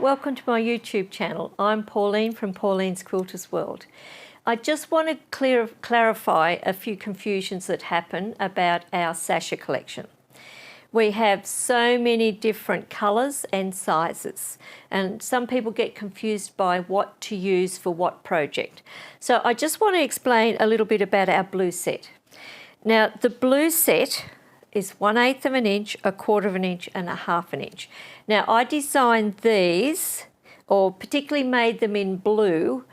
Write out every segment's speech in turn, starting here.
Welcome to my YouTube channel. I'm Pauline from Pauline's Quilters World. I just want to clarify a few confusions that happen about our Sasher collection. We have so many different colours and sizes, and some people get confused by what to use for what project. So I just want to explain a little bit about our blue set. Now, the blue set is 1/8 of an inch, 1/4 of an inch and 1/2 an inch. Now, I designed these, or particularly made them in blue,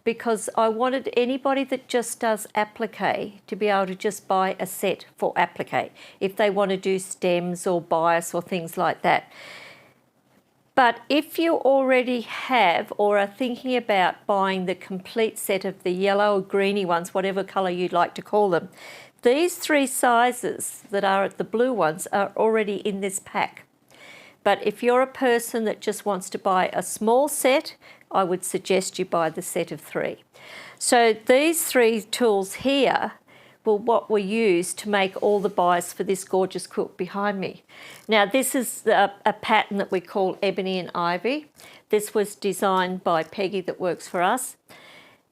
because I wanted anybody that just does applique to be able to just buy a set for applique if they want to do stems or bias or things like that. But if you already have or are thinking about buying the complete set of the yellow or greeny ones, whatever colour you'd like to call them, these three sizes that are at the blue ones are already in this pack. But if you're a person that just wants to buy a small set, I would suggest you buy the set of 3. So these 3 tools here were what were used to make all the bias for this gorgeous quilt behind me. Now, this is a pattern that we call Ebony and Ivy. This was designed by Peggy that works for us.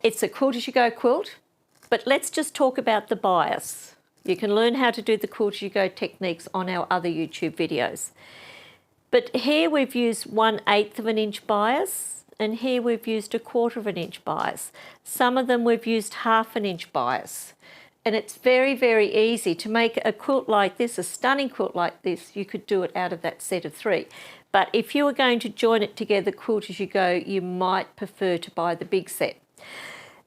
It's a quilt as you go quilt, but let's just talk about the bias. You can learn how to do the quilt as you go techniques on our other YouTube videos. But here we've used 1/8 of an inch bias, and here we've used 1/4 of an inch bias. Some of them we've used 1/2 an inch bias. And it's very, very easy to make a quilt like this, a stunning quilt like this. You could do it out of that set of 3. But if you were going to join it together quilt as you go, you might prefer to buy the big set.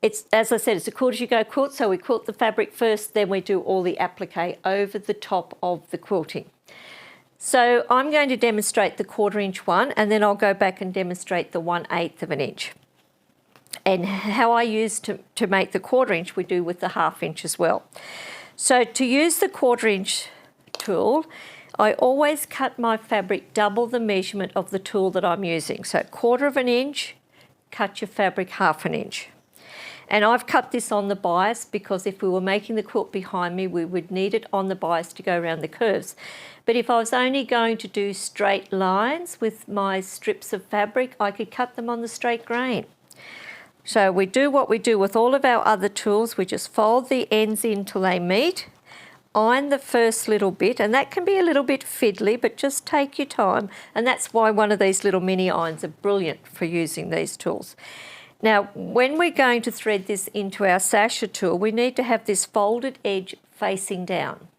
It's, as I said, it's a quilt as you go quilt, so we quilt the fabric first, then we do all the applique over the top of the quilting. So I'm going to demonstrate the 1/4 inch one, and then I'll go back and demonstrate the 1/8 of an inch. And how I use to make the 1/4 inch, we do with the 1/2 inch as well. So to use the 1/4 inch tool, I always cut my fabric double the measurement of the tool that I'm using. So 1/4 of an inch, cut your fabric 1/2 an inch. And I've cut this on the bias because if we were making the quilt behind me, we would need it on the bias to go around the curves. But if I was only going to do straight lines with my strips of fabric, I could cut them on the straight grain. So we do what we do with all of our other tools. We just fold the ends in till they meet, iron the first little bit, and that can be a little bit fiddly, but just take your time. And that's why one of these little mini irons are brilliant for using these tools. Now, when we're going to thread this into our Sasher tool, we need to have this folded edge facing down.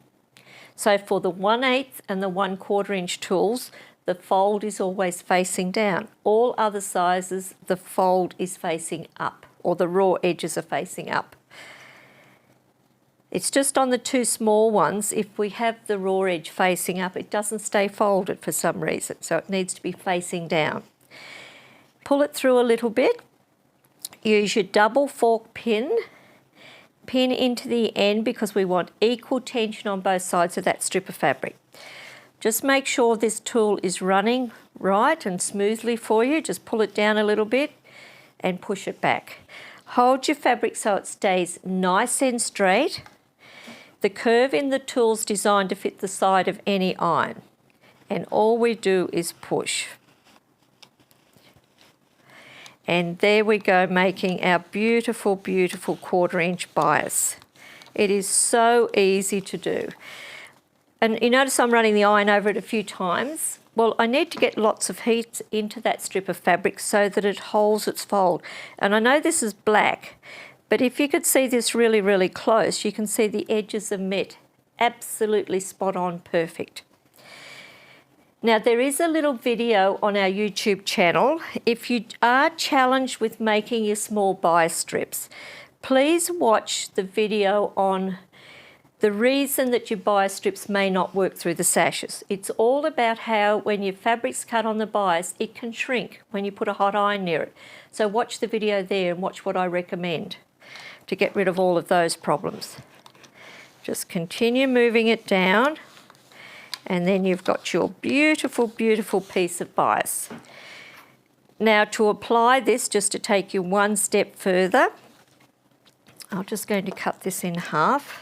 So for the 1/8 and the 1/4 inch tools, the fold is always facing down. All other sizes, the fold is facing up, or the raw edges are facing up. It's just on the 2 small ones, if we have the raw edge facing up, it doesn't stay folded for some reason, so it needs to be facing down. Pull it through a little bit. Use your double fork pin into the end because we want equal tension on both sides of that strip of fabric. Just make sure this tool is running right and smoothly for you. Just pull it down a little bit and push it back. Hold your fabric so it stays nice and straight. The curve in the tool is designed to fit the side of any iron. And all we do is push. And there we go, making our beautiful, beautiful 1/4 inch bias. It is so easy to do. And you notice I'm running the iron over it a few times. Well, I need to get lots of heat into that strip of fabric so that it holds its fold. And I know this is black, but if you could see this really, really close, you can see the edges are met absolutely spot on perfect. Now, there is a little video on our YouTube channel. If you are challenged with making your small bias strips, please watch the video on the reason that your bias strips may not work through the sashes. It's all about how when your fabric's cut on the bias, it can shrink when you put a hot iron near it. So watch the video there and watch what I recommend to get rid of all of those problems. Just continue moving it down. And then you've got your beautiful, beautiful piece of bias. Now to apply this, just to take you one step further, I'm just going to cut this in half.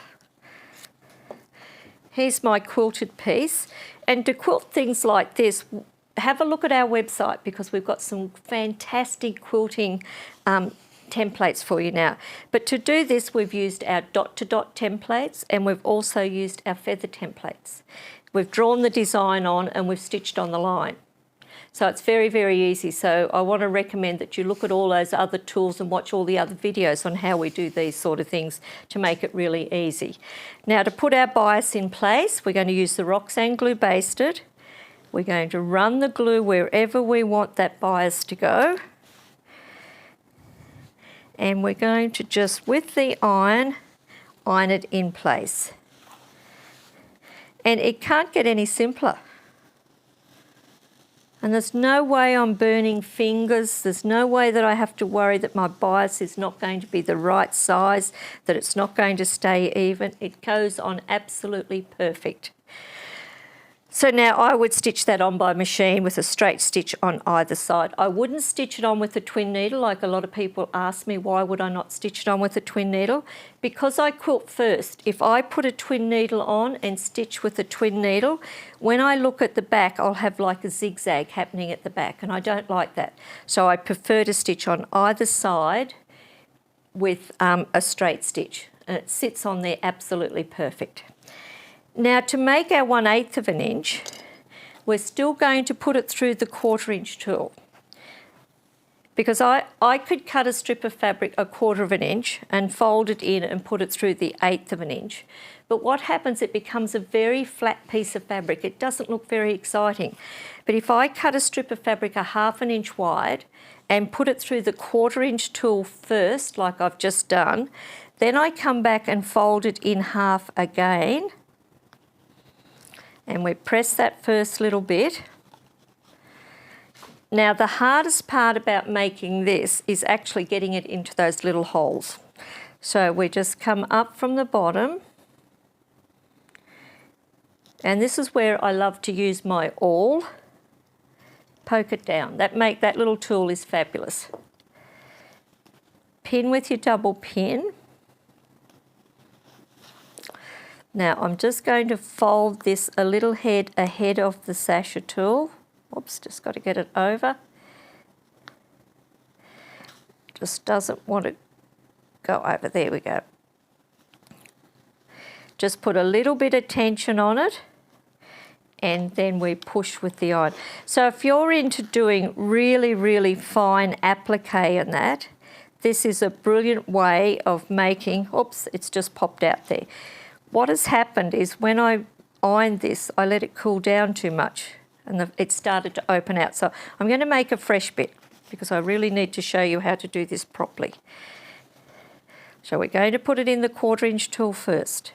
Here's my quilted piece. And to quilt things like this, have a look at our website because we've got some fantastic quilting templates for you now. But to do this, we've used our dot-to-dot templates and we've also used our feather templates. We've drawn the design on and we've stitched on the line. So it's very, very easy. So I want to recommend that you look at all those other tools and watch all the other videos on how we do these sort of things to make it really easy. Now to put our bias in place, we're going to use the Roxanne glue basted. We're going to run the glue wherever we want that bias to go. And we're going to just, with the iron it in place. And it can't get any simpler. And there's no way I'm burning fingers. There's no way that I have to worry that my bias is not going to be the right size, that it's not going to stay even. It goes on absolutely perfect. So now I would stitch that on by machine with a straight stitch on either side. I wouldn't stitch it on with a twin needle, like a lot of people ask me, why would I not stitch it on with a twin needle? Because I quilt first. If I put a twin needle on and stitch with a twin needle, when I look at the back, I'll have like a zigzag happening at the back, and I don't like that. So I prefer to stitch on either side with a straight stitch, and it sits on there absolutely perfect. Now to make our 1/8 of an inch, we're still going to put it through the 1/4 inch tool. Because I could cut a strip of fabric 1/4 of an inch and fold it in and put it through the 1/8 of an inch. But what happens, it becomes a very flat piece of fabric. It doesn't look very exciting. But if I cut a strip of fabric 1/2 inch wide and put it through the 1/4 inch tool first, like I've just done, then I come back and fold it in half again. And we press that first little bit. Now the hardest part about making this is actually getting it into those little holes. So we just come up from the bottom. And this is where I love to use my awl. Poke it down. That little tool is fabulous. Pin with your double pin. Now I'm just going to fold this a little ahead of the Sasher tool. Oops, just got to get it over. Just doesn't want to go over. There we go. Just put a little bit of tension on it and then we push with the iron. So if you're into doing really, really fine applique and that, this is a brilliant way of making, oops, it's just popped out there. What has happened is when I ironed this, I let it cool down too much and it started to open out. So I'm going to make a fresh bit because I really need to show you how to do this properly. So we're going to put it in the 1/4 inch tool first.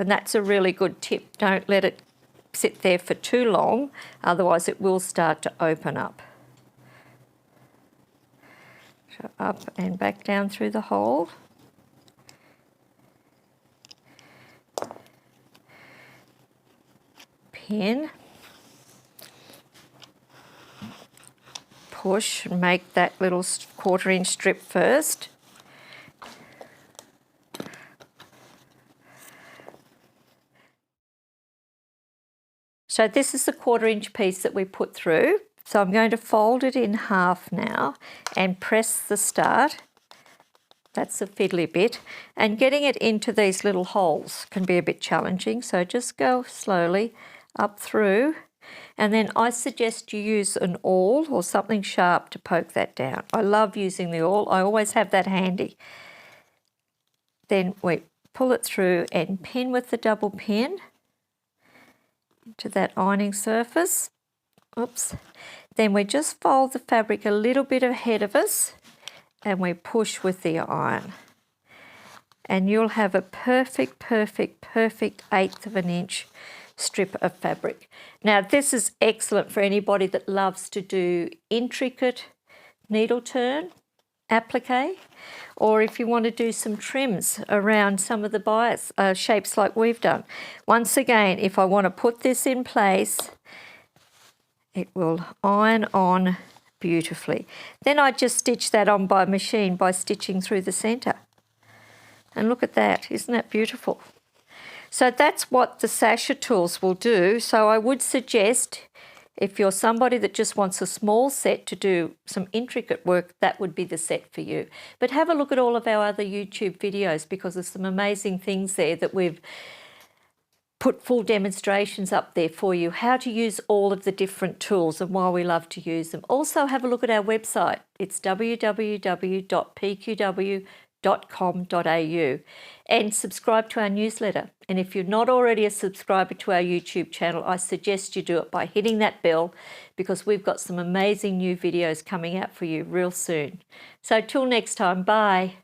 And that's a really good tip. Don't let it sit there for too long, otherwise it will start to open up. So up and back down through the hole. Pin, push and make that little 1/4 inch strip first. So this is the 1/4 inch piece that we put through. So I'm going to fold it in half now and press the start. That's the fiddly bit. And getting it into these little holes can be a bit challenging. So just go slowly up through, and then I suggest you use an awl or something sharp to poke that down. I love using the awl. I always have that handy. Then we pull it through and pin with the double pin to that ironing surface. Oops. Then we just fold the fabric a little bit ahead of us and we push with the iron. And you'll have a perfect 1/8 of an inch strip of fabric. Now this is excellent for anybody that loves to do intricate needle turn applique, or if you want to do some trims around some of the bias shapes like we've done. Once again, if I want to put this in place, it will iron on beautifully. Then I just stitch that on by machine by stitching through the centre. And look at that, isn't that beautiful? So that's what the Sasher tools will do. So I would suggest, if you're somebody that just wants a small set to do some intricate work, that would be the set for you. But have a look at all of our other YouTube videos, because there's some amazing things there that we've put full demonstrations up there for you, how to use all of the different tools and why we love to use them. Also have a look at our website. It's www.pqw.com.au, and subscribe to our newsletter. And if you're not already a subscriber to our YouTube channel, I suggest you do it by hitting that bell, because we've got some amazing new videos coming out for you real soon. So till next time, bye.